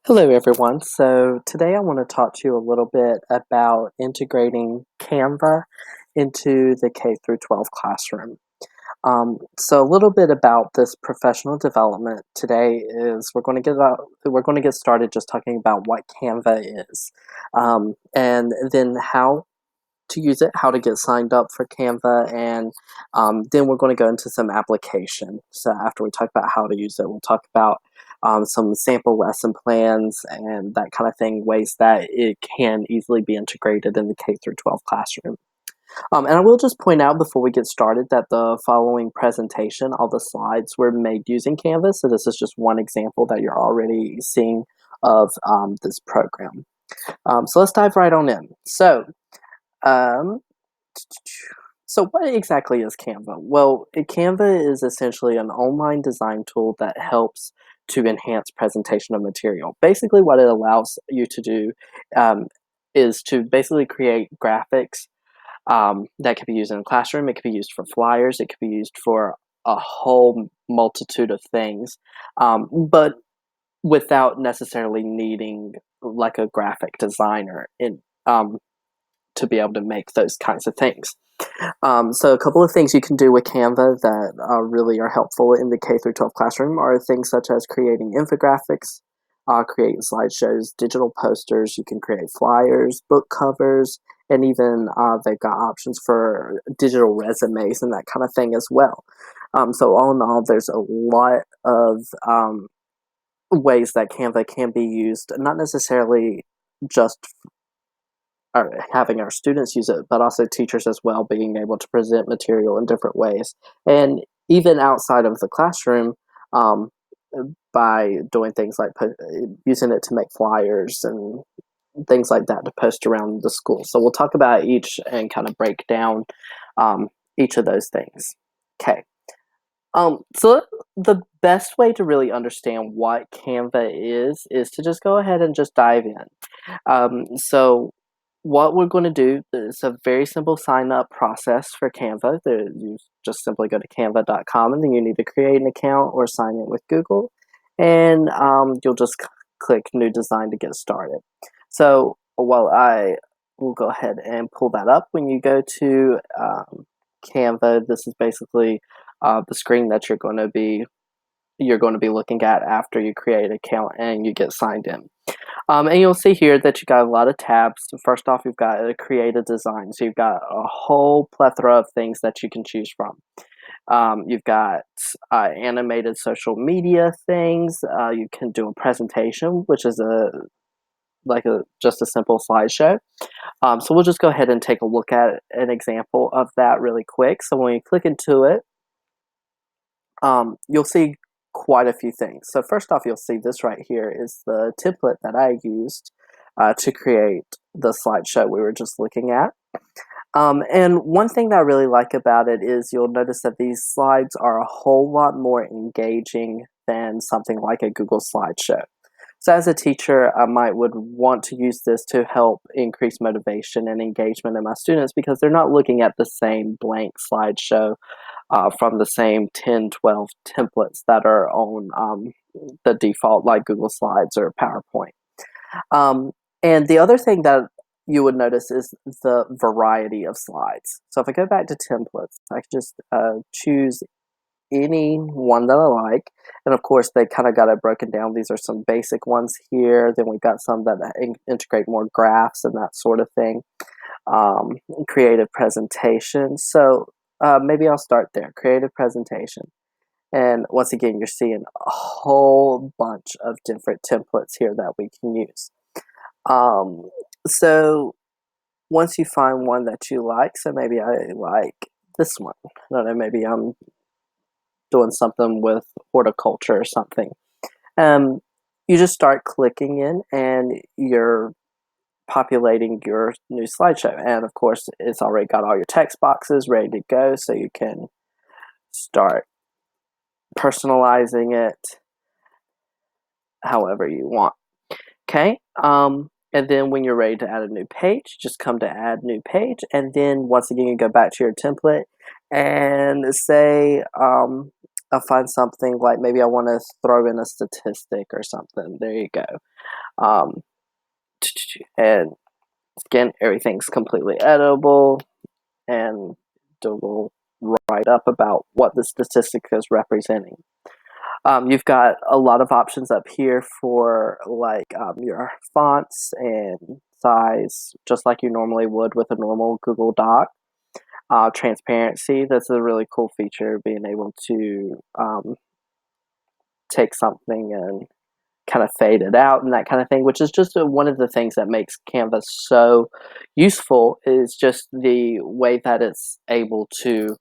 Hello, everyone. So today I want to talk to you a little bit about integrating Canva into the K through 12 classroom. So a little bit about this professional development today is we're going to get started just talking about what Canva is, and then how to use it, how to get signed up for Canva, and then we're going to go into some application. So after we talk about how to use it, we'll talk about some sample lesson plans and that kind of thing, ways that it can easily be integrated in the K through 12 classroom. And I will just point out before we get started that the following presentation, all the slides were made using Canvas, so this is just one example that you're already seeing of this program. So let's dive right on in. Um, so what exactly is Canva? Well, Canva is essentially an online design tool that helps to enhance presentation of material. Basically, what it allows you to do is to basically create graphics that can be used in a classroom. It can be used for flyers. It can be used for a whole multitude of things, but without necessarily needing like a graphic designer to be able to make those kinds of things. So a couple of things you can do with Canva that really are helpful in the K through 12 classroom are things such as creating infographics, creating slideshows, digital posters. You can create flyers, book covers, and even they've got options for digital resumes and that kind of thing as well. So all in all, there's a lot of ways that Canva can be used, not necessarily just having our students use it, but also teachers as well, being able to present material in different ways. And even outside of the classroom, um, by doing things like using it to make flyers and things like that to post around the school. So we'll talk about each and kind of break down each of those things. Okay. So the best way to really understand what Canva is to just go ahead and just dive in. So what we're going to do is a very simple sign up process for Canva. You just simply go to canva.com and then you need to create an account or sign in with Google. And you'll just click New Design to get started. So while I will go ahead and pull that up, when you go to Canva, this is basically the screen that you're going to be looking at after you create an account and you get signed in. And you'll see here that you've got a lot of tabs. First off, you've got a create a design. So you've got a whole plethora of things that you can choose from. You've got animated social media things. You can do a presentation, which is just a simple slideshow. So we'll just go ahead and take a look at an example of that really quick. So when you click into it, you'll see quite a few things. So first off, you'll see this right here is the template that I used to create the slideshow we were just looking at. And one thing that I really like about it is you'll notice that these slides are a whole lot more engaging than something like a Google slideshow. So as a teacher, I would want to use this to help increase motivation and engagement in my students because they're not looking at the same blank slideshow from the same 10, 12 templates that are on the default like Google Slides or PowerPoint. And the other thing that you would notice is the variety of slides. So if I go back to templates, I can just choose any one that I like. And of course, they kind of got it broken down. These are some basic ones here. Then we've got some that integrate more graphs and that sort of thing. Creative presentation. So maybe I'll start there. Creative presentation. And once again, you're seeing a whole bunch of different templates here that we can use. So once you find one that you like, so maybe I like this one. I don't know, maybe I'm doing something with horticulture or something. You just start clicking in and you're populating your new slideshow. And of course, it's already got all your text boxes ready to go, so you can start personalizing it however you want. Okay. And then when you're ready to add a new page, just come to add new page. And then once again, you go back to your template and say, I'll find something like maybe I want to throw in a statistic or something. There you go. Um, and again, everything's completely editable, and it will write up about what the statistic is representing. You've got a lot of options up here for like your fonts and size, just like you normally would with a normal Google Doc. Transparency, that's a really cool feature, being able to take something and kind of fade it out and that kind of thing, which is just one of the things that makes Canva so useful, is just the way that it's able to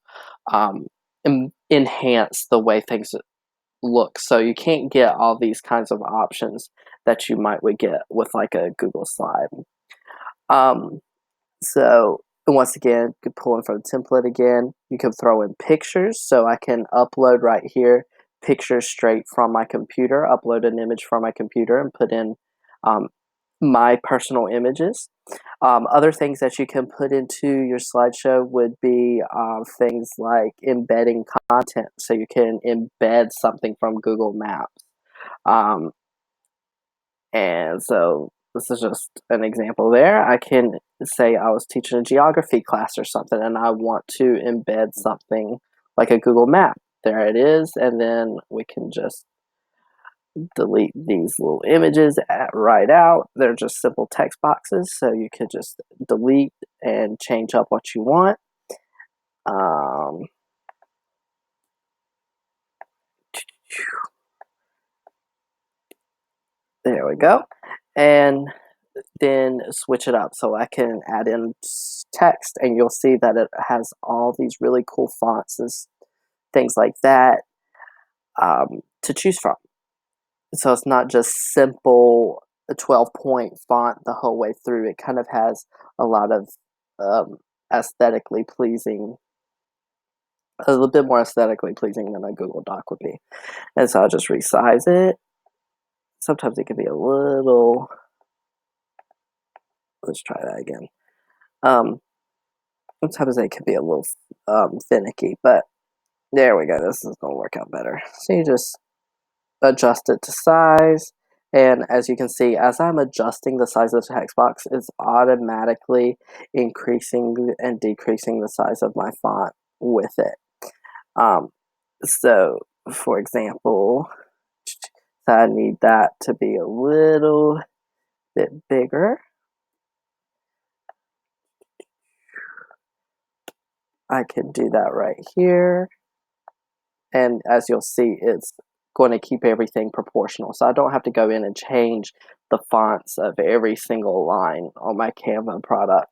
enhance the way things look. So you can't get all these kinds of options that you would get with like a Google slide. So once again, you can pull in from the template again. You can throw in pictures, so I can upload right here pictures straight from my computer, upload an image from my computer and put in my personal images. Other things that you can put into your slideshow would be things like embedding content, so you can embed something from Google Maps. And so this is just an example there. I can say I was teaching a geography class or something, and I want to embed something like a Google map. There it is, and then we can just delete these little images right out. They're just simple text boxes, so you could just delete and change up what you want. There we go. And then switch it up so I can add in text, and you'll see that it has all these really cool fonts and things like that to choose from. So it's not just simple a 12-point font the whole way through. It kind of has a lot of aesthetically pleasing, a little bit more aesthetically pleasing than a Google Doc would be. And so I'll just resize it. Sometimes it can be a little, let's try that again. Sometimes it can be a little finicky, but there we go. This is going to work out better. So you just adjust it to size, and as you can see, as I'm adjusting the size of the text box, it's automatically increasing and decreasing the size of my font with it. So, for example, I need that to be a little bit bigger. I can do that right here. And as you'll see, it's going to keep everything proportional. So I don't have to go in and change the fonts of every single line on my Canva product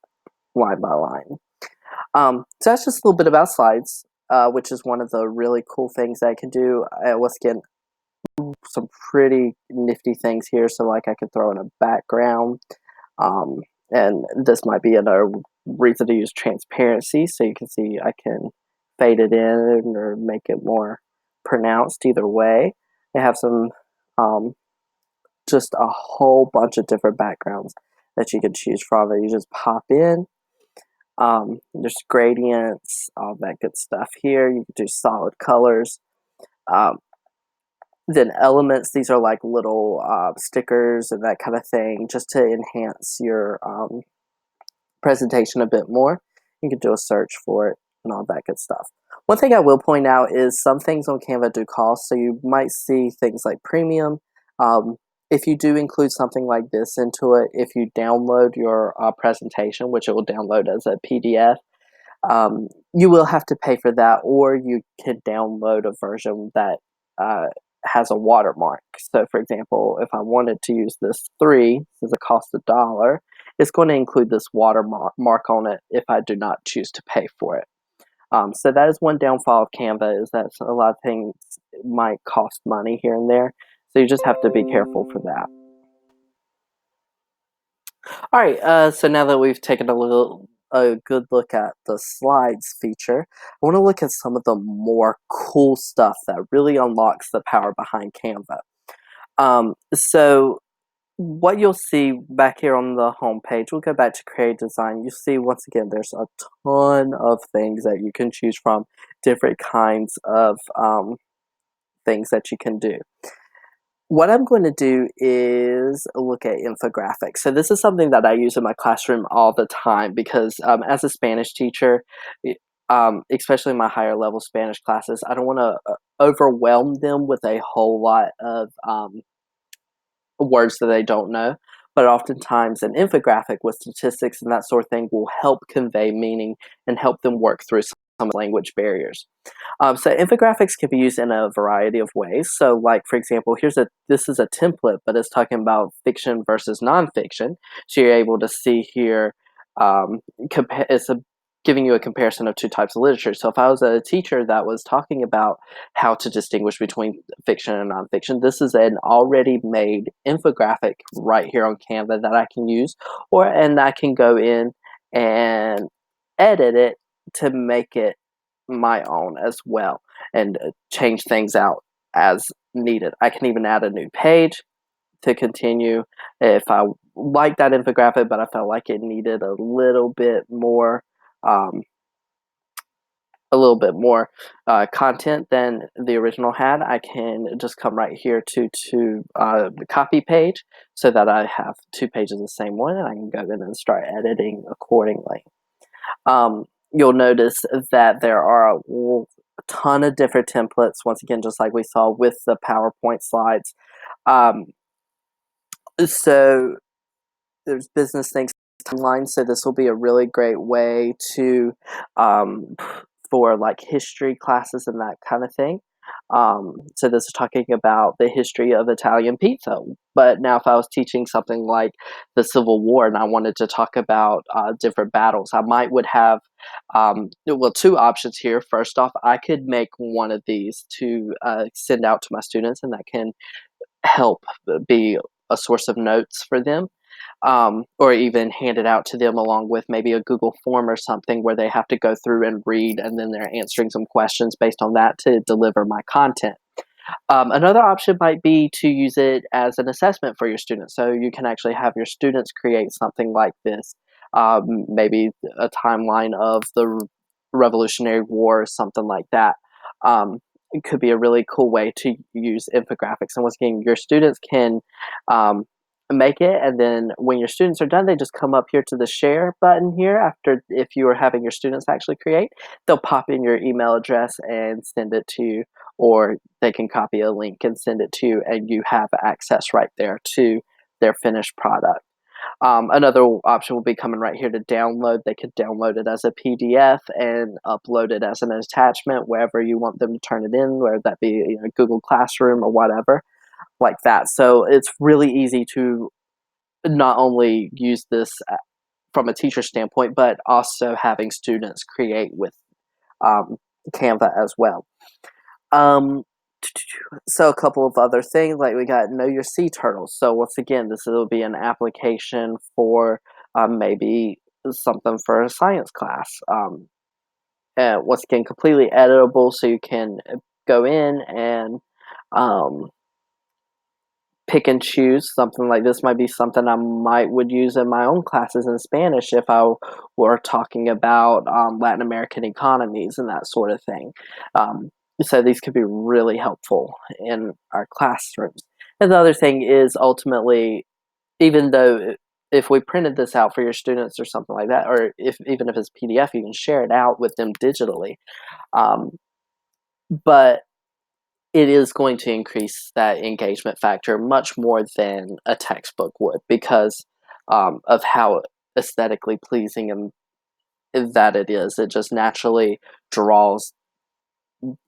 line by line. So that's just a little bit about slides, which is one of the really cool things that I can do. Once again, some pretty nifty things here. So like I could throw in a background, and this might be another reason to use transparency, so you can see I can fade it in or make it more pronounced. Either way, they have some just a whole bunch of different backgrounds that you can choose from, and you just pop in. There's gradients, all that good stuff here. You can do solid colors. Then elements, these are like little stickers and that kind of thing, just to enhance your presentation a bit more. You can do a search for it and all that good stuff. One thing I will point out is some things on Canva do cost, so you might see things like premium. If you do include something like this into it, if you download your presentation, which it will download as a PDF, you will have to pay for that, or you can download a version that has a watermark. So for example, if I wanted to use this 3, since it costs $1, it's going to include this watermark on it if I do not choose to pay for it. So that is one downfall of Canva, is that a lot of things might cost money here and there. So you just have to be careful for that. All right, so now that we've taken a good look at the slides feature, I want to look at some of the more cool stuff that really unlocks the power behind Canva. So what you'll see back here on the home page, we'll go back to Create Design. You see, once again, there's a ton of things that you can choose from, different kinds of things that you can do. What I'm going to do is look at infographics. So this is something that I use in my classroom all the time because as a Spanish teacher, especially in my higher level Spanish classes, I don't want to overwhelm them with a whole lot of words that they don't know. But oftentimes an infographic with statistics and that sort of thing will help convey meaning and help them work through some language barriers. So infographics can be used in a variety of ways. So, like for example, this is a template, but it's talking about fiction versus nonfiction. So you're able to see here, it's giving you a comparison of two types of literature. So if I was a teacher that was talking about how to distinguish between fiction and nonfiction, this is an already made infographic right here on Canva that I can use, and I can go in and edit it to make it my own as well and change things out as needed. I can even add a new page to continue if I like that infographic, but I felt like it needed um, a little bit more content than the original had. I can just come right here to the copy page so that I have two pages of the same one, and I can go in and start editing accordingly. You'll notice that there are a ton of different templates, once again, just like we saw with the PowerPoint slides. Um, so there's business things timeline, so this will be a really great way to um, for like history classes and that kind of thing. So this is talking about the history of Italian pizza. But now if I was teaching something like the Civil War and I wanted to talk about different battles, I might would have, two options here. First off, I could make one of these to send out to my students, and that can help be a source of notes for them, or even hand it out to them along with maybe a Google form or something where they have to go through and read, and then they're answering some questions based on that to deliver my content. Another option might be to use it as an assessment for your students. So you can actually have your students create something like this, maybe a timeline of the Revolutionary War or something like that. It could be a really cool way to use infographics. And once again, your students can make it, and then when your students are done, they just come up here to the share button here after, if you are having your students actually create, they'll pop in your email address and send it to you, or they can copy a link and send it to you, and you have access right there to their finished product. Another option will be coming right here to download. They could download it as a PDF and upload it as an attachment wherever you want them to turn it in, whether that be Google Classroom or whatever like that. So it's really easy to not only use this from a teacher standpoint, but also having students create with um, Canva as well. Um, so a couple of other things, like we got Know Your Sea Turtles. So once again, this will be an application for maybe something for a science class. And once again, completely editable, so you can go in and pick and choose. Something like this might be something I would use in my own classes in Spanish if I were talking about Latin American economies and that sort of thing. So these could be really helpful in our classrooms. And the other thing is, ultimately, even though if we printed this out for your students or something like that, or even if it's PDF, you can share it out with them digitally. But it is going to increase that engagement factor much more than a textbook would, because of how aesthetically pleasing and that it is. It just naturally draws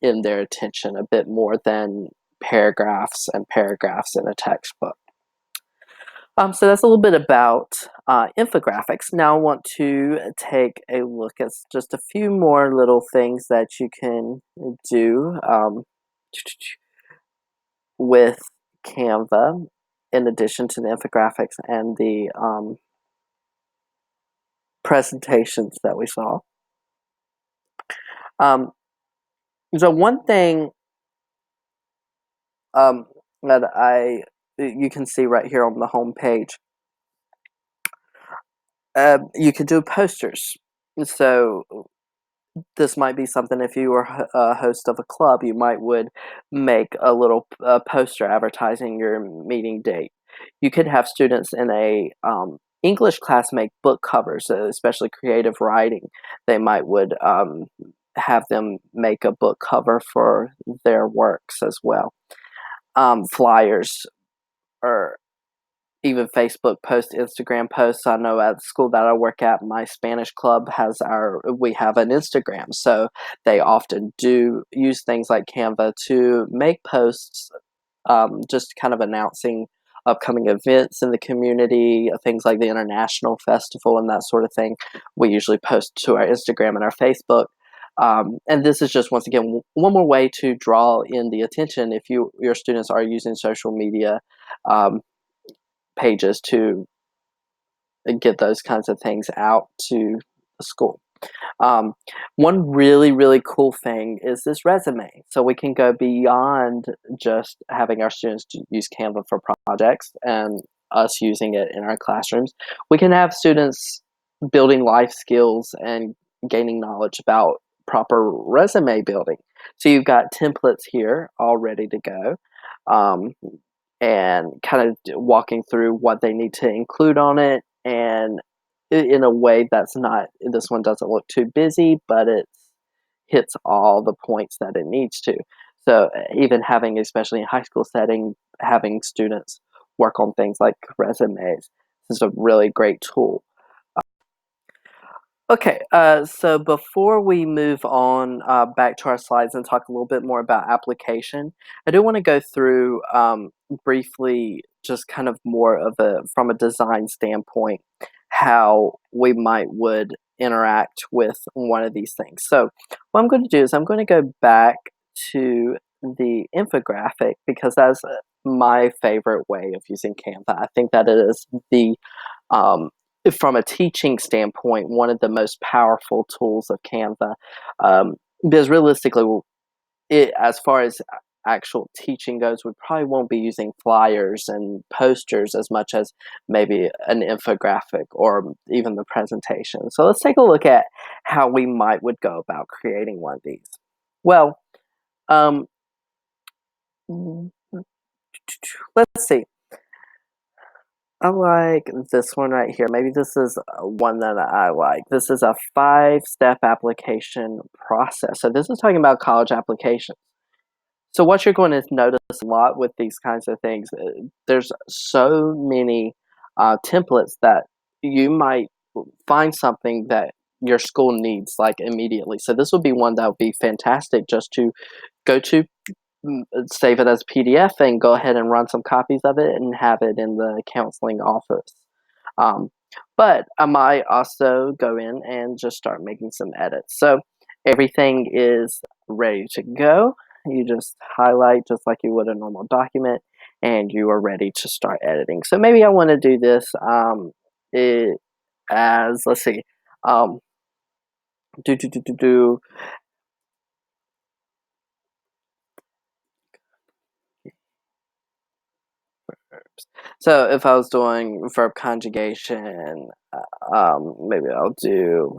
in their attention a bit more than paragraphs and paragraphs in a textbook. So that's a little bit about infographics. Now I want to take a look at just a few more little things that you can do with Canva, in addition to the infographics and the presentations that we saw. Um, so one thing that you can see right here on the home page, you could do posters. So this might be something if you were a host of a club, you might would make a little poster advertising your meeting date. You could have students in a English class make book covers, especially creative writing. They might would have them make a book cover for their works as well. Flyers or even Facebook posts, Instagram posts. I know at the school that I work at, my Spanish club we have an Instagram, so they often do use things like Canva to make posts, just kind of announcing upcoming events in the community, things like the International Festival and that sort of thing. We usually post to our Instagram and our Facebook. And this is just, once again, one more way to draw in the attention if your students are using social media um, pages to get those kinds of things out to the school. Um, One really, really cool thing is this resume. So we can go beyond just having our students use Canva for projects and us using it in our classrooms. We can have students building life skills and gaining knowledge about proper resume building. So you've got templates here all ready to go. Um, and kind of walking through what they need to include on it, and in a way that's not, this one doesn't look too busy, but it hits all the points that it needs to. So even having, especially in high school setting, having students work on things like resumes is a really great tool. Okay, so before we move on back to our slides and talk a little bit more about application, I do want to go through briefly, just kind of more of from a design standpoint, how we would interact with one of these things. So what I'm going to do is I'm going to go back to the infographic, because that's my favorite way of using Canva. I think that it is um, from a teaching standpoint, one of the most powerful tools of Canva. Because realistically, as far as actual teaching goes, we probably won't be using flyers and posters as much as maybe an infographic or even the presentation. So let's take a look at how we would go about creating one of these. Well, um, let's see. I like this one right here. Maybe this is one that I like. This is a 5-step application process. So this is talking about college applications. So what you're going to notice a lot with these kinds of things, there's so many templates that you might find something that your school needs like immediately. So this would be one that would be fantastic just to go to, save it as PDF, and go ahead and run some copies of it and have it in the counseling office. Um, but I might also go in and just start making some edits. So everything is ready to go. You just highlight just like you would a normal document, and you are ready to start editing. So maybe I want to do this as, let's see, um, do do do do do. So if I was doing verb conjugation, maybe I'll do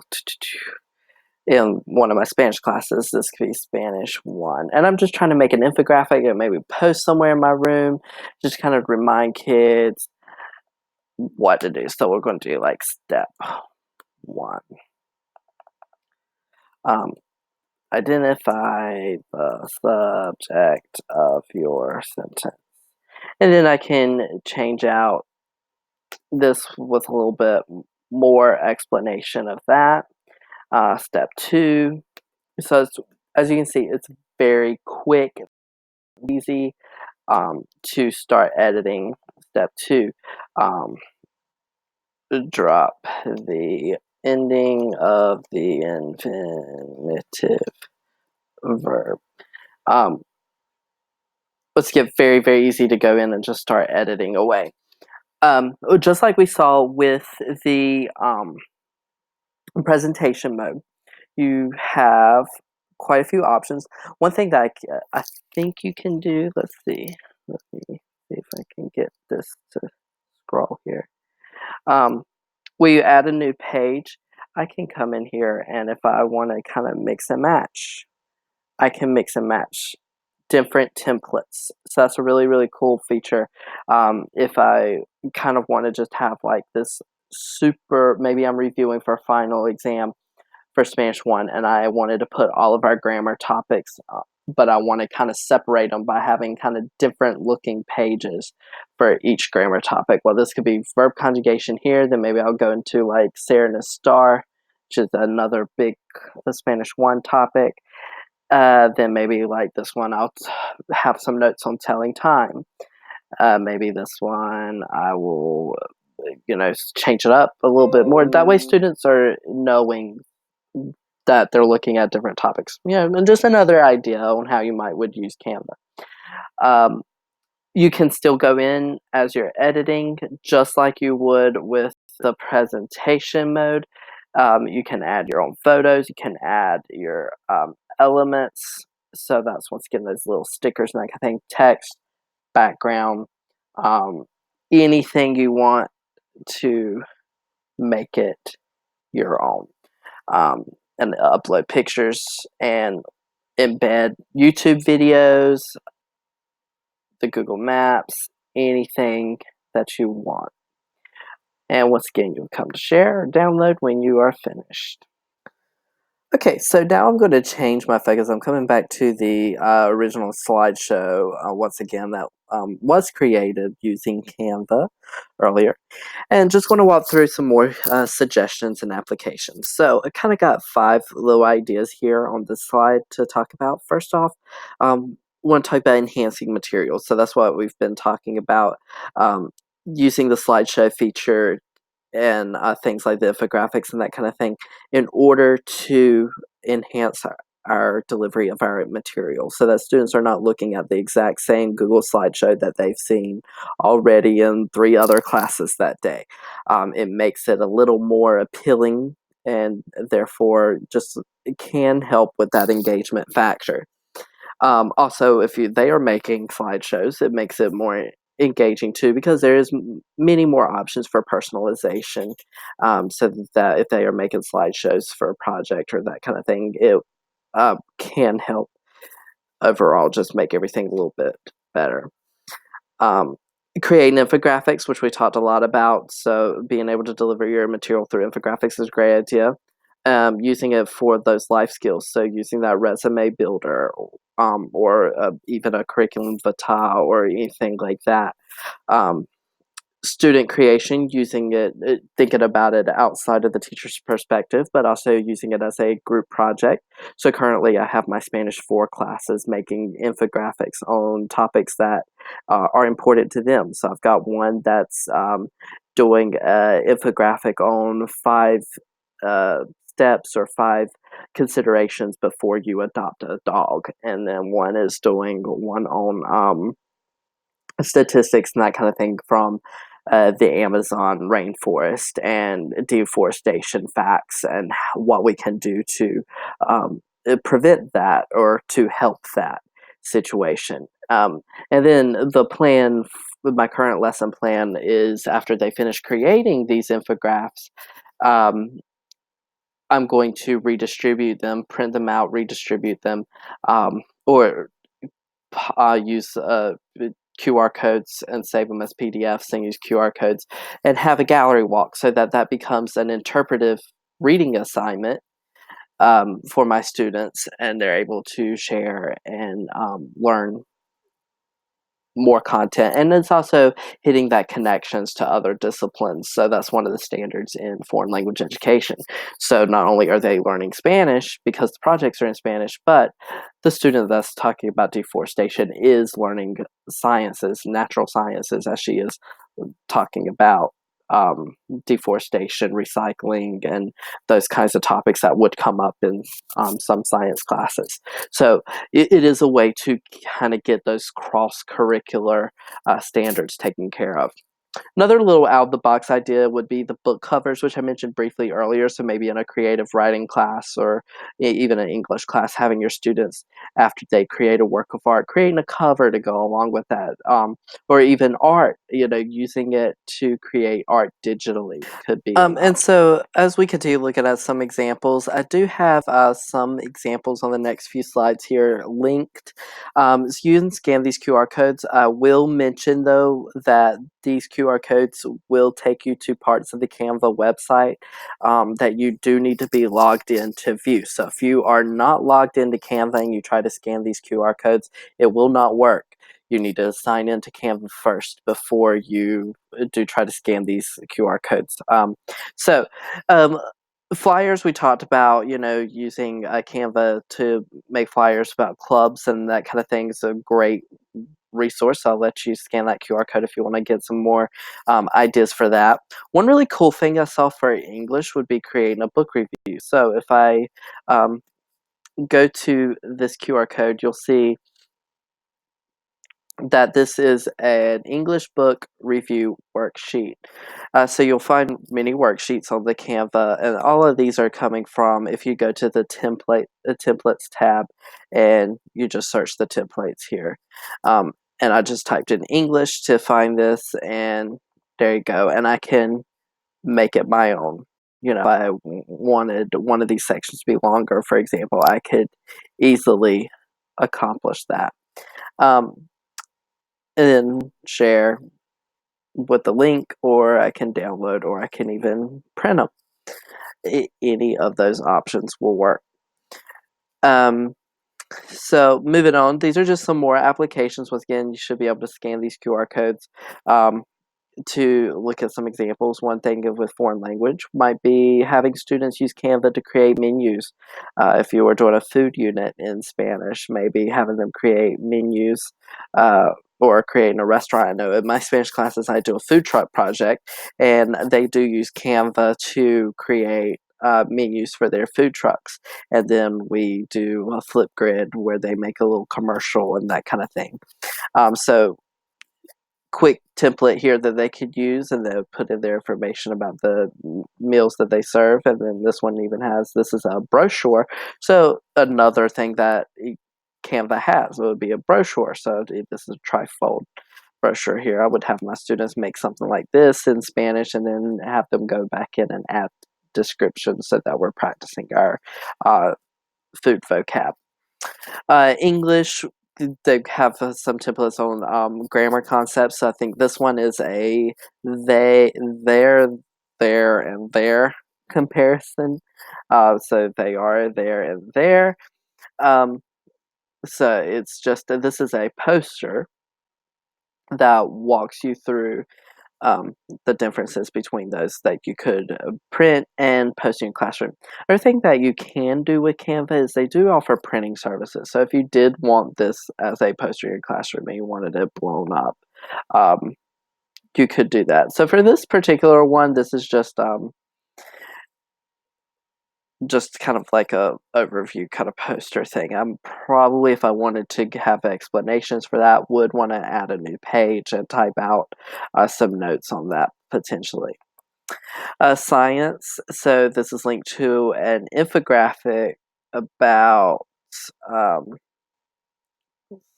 in one of my Spanish classes. This could be Spanish 1. And I'm just trying to make an infographic and maybe post somewhere in my room, just kind of remind kids what to do. So we're going to do like step 1. Identify the subject of your sentence. And then I can change out this with a little bit more explanation of that. Step 2. So as you can see, it's very quick, easy to start editing. Step 2. Drop the ending of the infinitive verb. Let's get very, very easy to go in and just start editing away. Just like we saw with the presentation mode, you have quite a few options. One thing that I think you can do, let's see if I can get this to scroll here. We add a new page. I can come in here, and if I want to kind of mix and match, I can mix and match different templates. So that's a really, really cool feature. If I kind of want to just have like this super, maybe I'm reviewing for a final exam for Spanish 1, and I wanted to put all of our grammar topics, but I want to kind of separate them by having kind of different looking pages for each grammar topic. Well, this could be verb conjugation here, then maybe I'll go into like ser and estar, which is another big Spanish 1 topic. Then maybe like this one, I'll have some notes on telling time. Maybe this one, I will, change it up a little bit more. That way students are knowing that they're looking at different topics. And just another idea on how you would use Canva. Um, you can still go in as you're editing, just like you would with the presentation mode. You can add your own photos. You can add your elements. So that's once again those little stickers and that kind of thing, text, background, anything you want to make it your own. And upload pictures and embed YouTube videos, the Google Maps, anything that you want. And once again, you'll come to share or download when you are finished. Okay, so now I'm going to change my focus. I'm coming back to the original slideshow once again that was created using Canva earlier. And just want to walk through some more suggestions and applications. So I kind of got 5 little ideas here on this slide to talk about. First off, want to talk about enhancing materials. So that's what we've been talking about, using the slideshow feature and things like the infographics and that kind of thing in order to enhance our delivery of our material so that students are not looking at the exact same Google slideshow that they've seen already in 3 other classes that day. It makes it a little more appealing and therefore just can help with that engagement factor. Also, if they are making slideshows, it makes it more engaging too because there is many more options for personalization, so that if they are making slideshows for a project or that kind of thing, it can help overall just make everything a little bit better. Creating infographics, which we talked a lot about, so being able to deliver your material through infographics is a great idea. Using it for those life skills, so using that resume builder, or even a curriculum vitae or anything like that. Student creation, using it, thinking about it outside of the teacher's perspective, but also using it as a group project. So currently I have my Spanish 4 classes making infographics on topics that are important to them. So I've got one that's doing an infographic on 5 steps or 5 considerations before you adopt a dog. And then one is doing one on statistics and that kind of thing from the Amazon rainforest and deforestation facts and what we can do to prevent that or to help that situation. And then the plan, my current lesson plan is after they finish creating these infographics, I'm going to redistribute them, print them out, redistribute them, or use QR codes and save them as PDFs and use QR codes and have a gallery walk so that that becomes an interpretive reading assignment for my students, and they're able to share and learn more content. And it's also hitting that connections to other disciplines. So that's one of the standards in foreign language education. So not only are they learning Spanish because the projects are in Spanish, but the student that's talking about deforestation is learning sciences, natural sciences, as she is talking about deforestation, recycling, and those kinds of topics that would come up in some science classes. So it is a way to kind of get those cross-curricular standards taken care of. Another little out-of-the-box idea would be the book covers, which I mentioned briefly earlier. So maybe in a creative writing class or even an English class, having your students, after they create a work of art, creating a cover to go along with that, or even art, using it to create art digitally could be an and so as we continue looking at some examples, I do have some examples on the next few slides here linked. So you can scan these QR codes. I will mention, though, that these QR codes will take you to parts of the Canva website that you do need to be logged in to view. So if you are not logged into Canva and you try to scan these QR codes, it will not work. You need to sign into Canva first before you do try to scan these QR codes. So flyers, we talked about, using Canva to make flyers about clubs and that kind of thing is a great resource. I'll let you scan that QR code if you want to get some more ideas for that. One really cool thing I saw for English would be creating a book review. So if I go to this QR code, you'll see that this is an English book review worksheet. So you'll find many worksheets on the Canva, and all of these are coming from, if you go to the templates tab, and you just search the templates here. And I just typed in English to find this, and there you go. And I can make it my own. If I wanted one of these sections to be longer, for example, I could easily accomplish that. And then share with the link, or I can download, or I can even print them. Any of those options will work. So moving on, these are just some more applications. Once again, you should be able to scan these QR codes to look at some examples. One thing with foreign language might be having students use Canva to create menus. If you were doing a food unit in Spanish, maybe having them create menus or creating a restaurant. I know in my Spanish classes I do a food truck project, and they do use Canva to create menus for their food trucks. And then we do a flip grid where they make a little commercial and that kind of thing. So quick template here that they could use, and they'll put in their information about the meals that they serve. And then this one even has, this is a brochure. So another thing that Canva has would be a brochure. So this is a trifold brochure here. I would have my students make something like this in Spanish and then have them go back in and add descriptions so that we're practicing our food vocab. English, they have some templates on grammar concepts. So I think this one is a they, there, and there comparison. So they are, there, and there. So it's just, this is a poster that walks you through the differences between those that you could print and post in your classroom. Another thing that you can do with Canva is they do offer printing services. So if you did want this as a poster in your classroom and you wanted it blown up, you could do that. So for this particular one, this is just kind of like a overview kind of poster thing. I'm probably, if I wanted to have explanations for that, would want to add a new page and type out some notes on that potentially. Science. So this is linked to an infographic about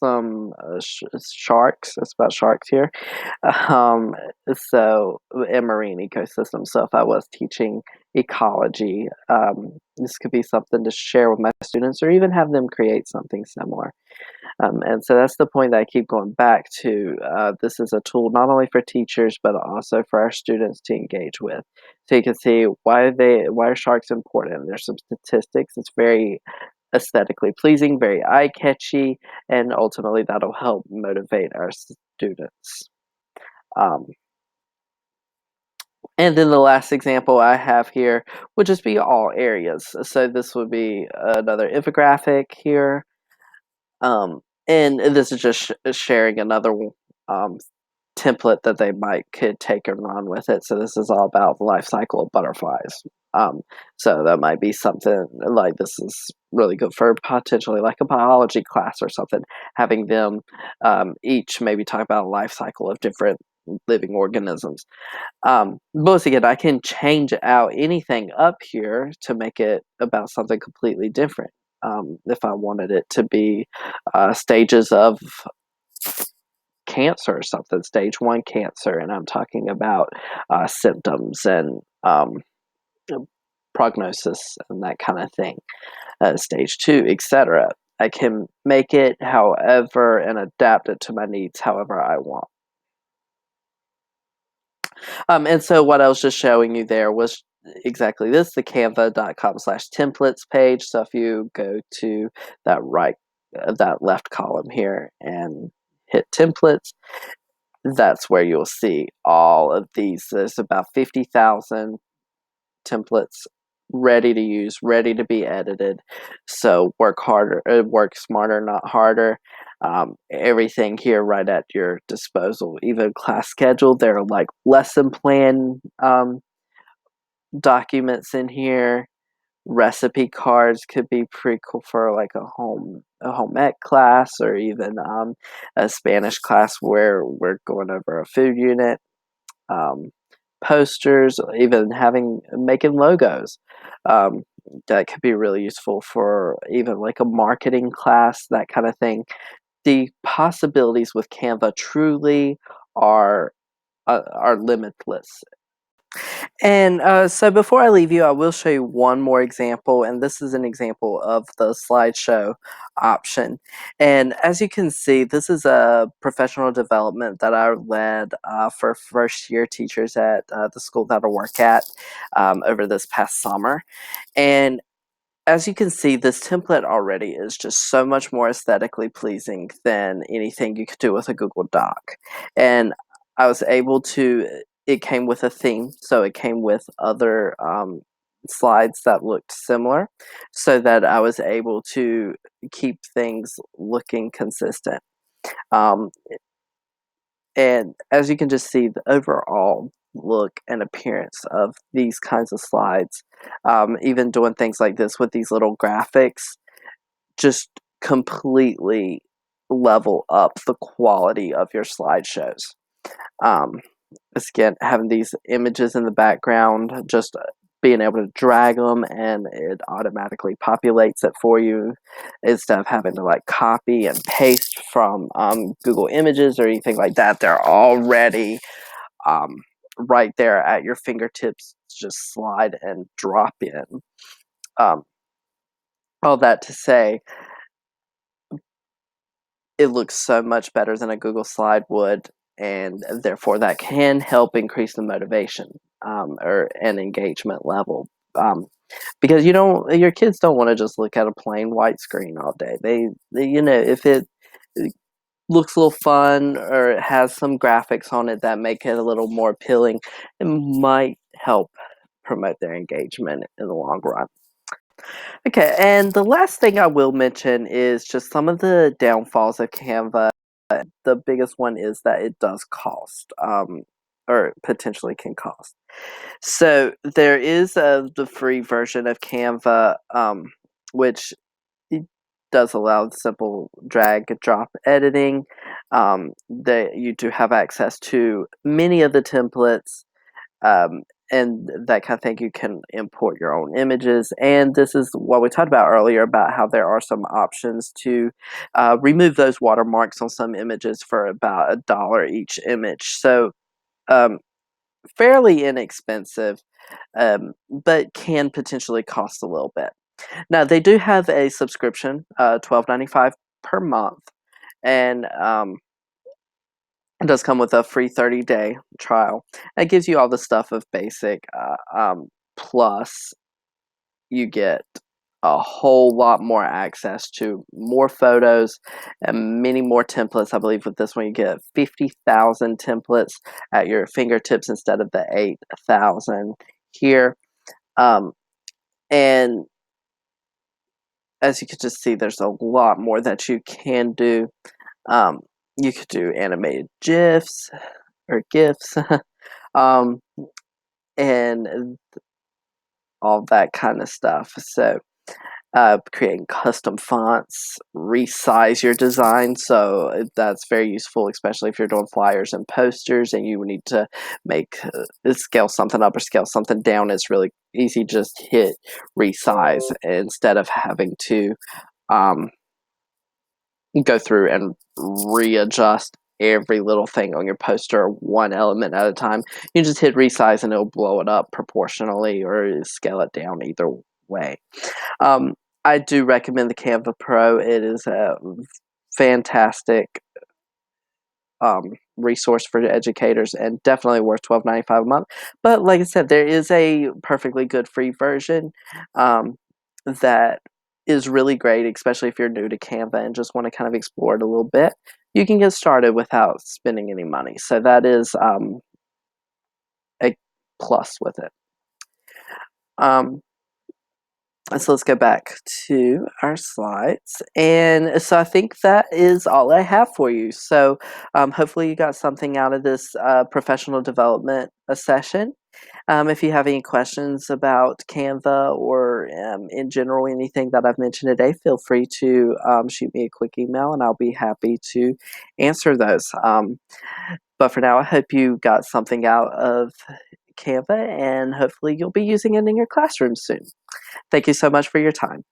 some sharks. It's about sharks here. So in marine ecosystems. So if I was teaching ecology, this could be something to share with my students, or even have them create something similar. And so that's the point that I keep going back to. This is a tool not only for teachers, but also for our students to engage with. So you can see why are sharks important. There's some statistics. It's very aesthetically pleasing, very eye-catchy, and ultimately that'll help motivate our students. And then the last example I have here would just be all areas. So this would be another infographic here. And this is just sharing another template that they could take and run with it. So this is all about the life cycle of butterflies. So that might be something like, this is really good for potentially like a biology class or something, having them each maybe talk about a life cycle of different living organisms. Once again, I can change out anything up here to make it about something completely different. If I wanted it to be stages of cancer or something, stage 1 cancer, and I'm talking about symptoms and prognosis and that kind of thing, stage 2, etc. I can make it however and adapt it to my needs however I want. And so what I was just showing you there was exactly this, the canva.com/templates page. So if you go to that left column here and hit templates, that's where you'll see all of these. There's about 50,000 templates ready to use, ready to be edited. So work harder, work smarter, not harder. Everything here right at your disposal. Even class schedule, there are like lesson plan documents in here. Recipe cards could be pretty cool for like a home ec class, or even a Spanish class where we're going over a food unit. Um, Posters, even making logos. Um, that could be really useful for even like a marketing class, that kind of thing. The possibilities with Canva truly are limitless. And so before I leave you, I will show you one more example, and this is an example of the slideshow option. And as you can see, this is a professional development that I led for first year teachers at the school that I work at over this past summer. And as you can see, this template already is just so much more aesthetically pleasing than anything you could do with a Google Doc. And I was able to, it came with a theme, so it came with other slides that looked similar, so that I was able to keep things looking consistent. Um, and as you can just see, the overall look and appearance of these kinds of slides, even doing things like this with these little graphics, just completely level up the quality of your slideshows. Um, Again, having these images in the background, just being able to drag them and it automatically populates it for you instead of having to like copy and paste from Google Images or anything like that. They're already um, right there at your fingertips. Just slide and drop in. Um, all that to say, it looks so much better than a Google slide would, and therefore that can help increase the motivation or an engagement level. Because your kids don't want to just look at a plain white screen all day. If it looks a little fun or it has some graphics on it that make it a little more appealing, it might help promote their engagement in the long run. Okay, and the last thing I will mention is just some of the downfalls of Canva. The biggest one is that it does cost, or potentially can cost. So there is the free version of Canva, which it does allow simple drag and drop editing. That you do have access to many of the templates, um, and that kind of thing. You can import your own images, and this is what we talked about earlier about how there are some options to remove those watermarks on some images for about $1 each image. So um, fairly inexpensive, but can potentially cost a little bit. Now they do have a subscription, $12.95 per month, and it does come with a free 30-day trial. It gives you all the stuff of basic, plus you get a whole lot more access to more photos and many more templates. I believe with this one you get 50,000 templates at your fingertips instead of the 8,000 here. And as you can just see, there's a lot more that you can do. Um, you could do animated GIFs or GIFs. um, and all that kind of stuff. So creating custom fonts, resize your design. So that's very useful, especially if you're doing flyers and posters and you need to make scale something up or scale something down. It's really easy. Just hit resize instead of having to um, go through and readjust every little thing on your poster one element at a time. You just hit resize and it'll blow it up proportionally or scale it down either way. Um, I do recommend the Canva Pro. It is a fantastic resource for educators and definitely worth $12.95 a month. But like I said, there is a perfectly good free version that is really great, especially if you're new to Canva and just want to kind of explore it a little bit. You can get started without spending any money. So that is a plus with it. So let's go back to our slides. And so I think that is all I have for you. So hopefully you got something out of this professional development session. If you have any questions about Canva or in general anything that I've mentioned today, feel free to shoot me a quick email and I'll be happy to answer those. But for now, I hope you got something out of Canva and hopefully you'll be using it in your classroom soon. Thank you so much for your time.